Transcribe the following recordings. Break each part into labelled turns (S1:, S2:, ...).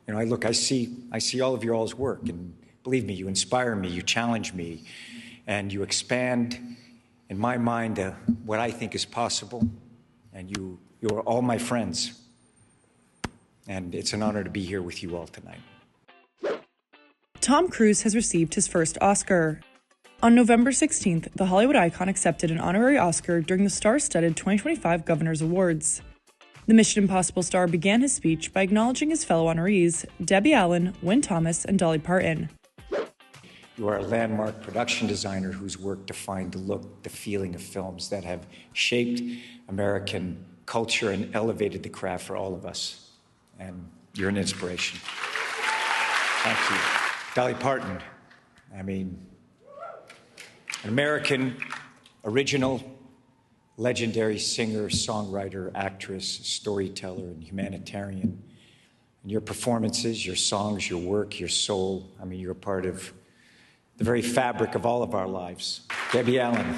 S1: You know, I see all of your all's work, and believe me, you inspire me, you challenge me, and you expand, in my mind, what I think is possible. And you're all my friends. And it's an honor to be here with you all tonight.
S2: Tom Cruise has received his first Oscar. On November 16th, the Hollywood icon accepted an honorary Oscar during the star-studded 2025 Governors Awards. The Mission Impossible star began his speech by acknowledging his fellow honorees, Debbie Allen, Wynn Thomas, and Dolly Parton.
S1: You are a landmark production designer whose work defined the look, the feeling of films that have shaped American culture and elevated the craft for all of us. And you're an inspiration. Thank you. Dolly Parton, I mean, an American, original, legendary singer, songwriter, actress, storyteller, and humanitarian. And your performances, your songs, your work, your soul, I mean, you're a part of the very fabric of all of our lives. Debbie Allen,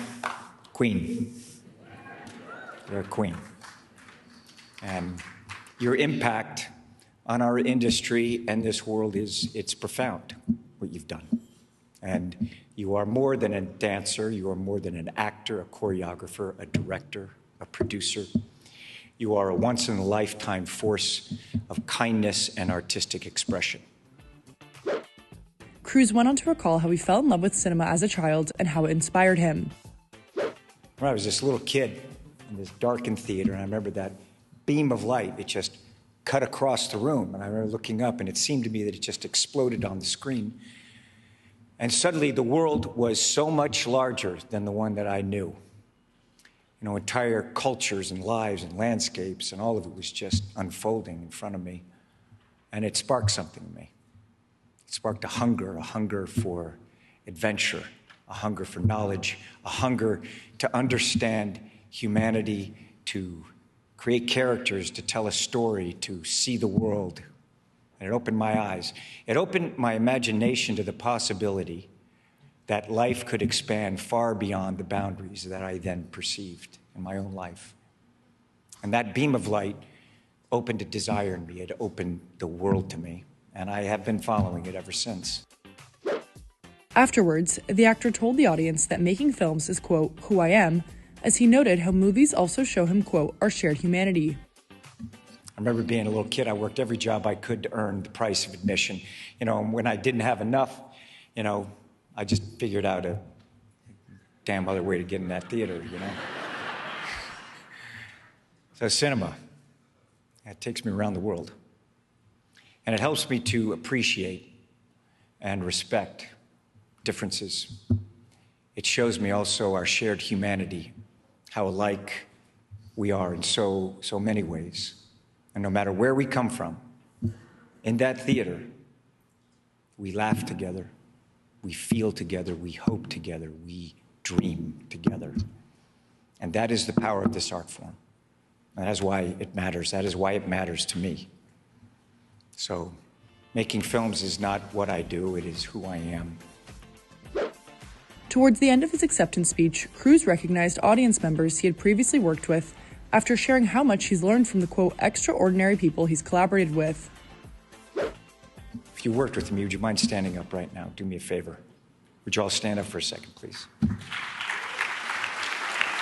S1: queen. You're a queen. And your impact on our industry and this world it's profound, what you've done. And you are more than a dancer, you are more than an actor, a choreographer, a director, a producer. You are a once-in-a-lifetime force of kindness and artistic expression.
S2: Cruise went on to recall how he fell in love with cinema as a child and how it inspired him.
S1: When I was this little kid in this darkened theater, and I remember that beam of light, it just cut across the room, and I remember looking up, and it seemed to me that it just exploded on the screen. And suddenly the world was so much larger than the one that I knew. You know, entire cultures and lives and landscapes, and all of it was just unfolding in front of me. And it sparked something in me. It sparked a hunger for adventure, a hunger for knowledge, a hunger to understand humanity, to create characters, to tell a story, to see the world. And it opened my eyes. It opened my imagination to the possibility that life could expand far beyond the boundaries that I then perceived in my own life. And that beam of light opened a desire in me. It opened the world to me. And I have been following it ever since.
S2: Afterwards, the actor told the audience that making films is, quote, who I am, as he noted how movies also show him, quote, our shared humanity.
S1: I remember being a little kid, I worked every job I could to earn the price of admission. You know, and when I didn't have enough, you know, I just figured out a damn other way to get in that theater, you know. So cinema, it takes me around the world. And it helps me to appreciate and respect differences. It shows me also our shared humanity, how alike we are in so many ways. And no matter where we come from, in that theater, we laugh together, we feel together, we hope together, we dream together. And that is the power of this art form. And that is why it matters. That is why it matters to me. So making films is not what I do, it is who I am.
S2: Towards the end of his acceptance speech, Cruise recognized audience members he had previously worked with after sharing how much he's learned from the, quote, extraordinary people he's collaborated with.
S1: If you worked with me, would you mind standing up right now? Do me a favor. Would you all stand up for a second, please?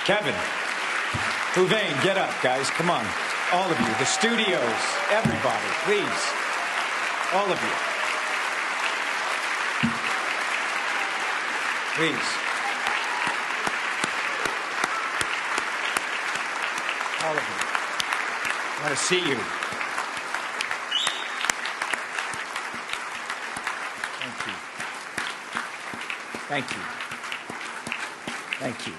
S1: Kevin, Houvain, get up, guys. Come on. All of you, the studios, everybody, please. All of you. Please. All of you. I want to see you. Thank you. Thank you. Thank you.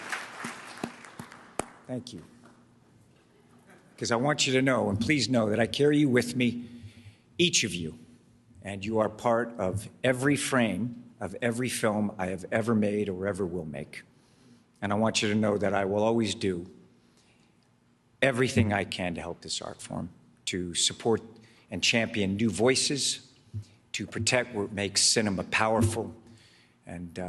S1: Thank you. Because I want you to know, and please know, that I carry you with me, each of you, and you are part of every frame of every film I have ever made or ever will make. And I want you to know that I will always do everything I can to help this art form, to support and champion new voices, to protect what makes cinema powerful, and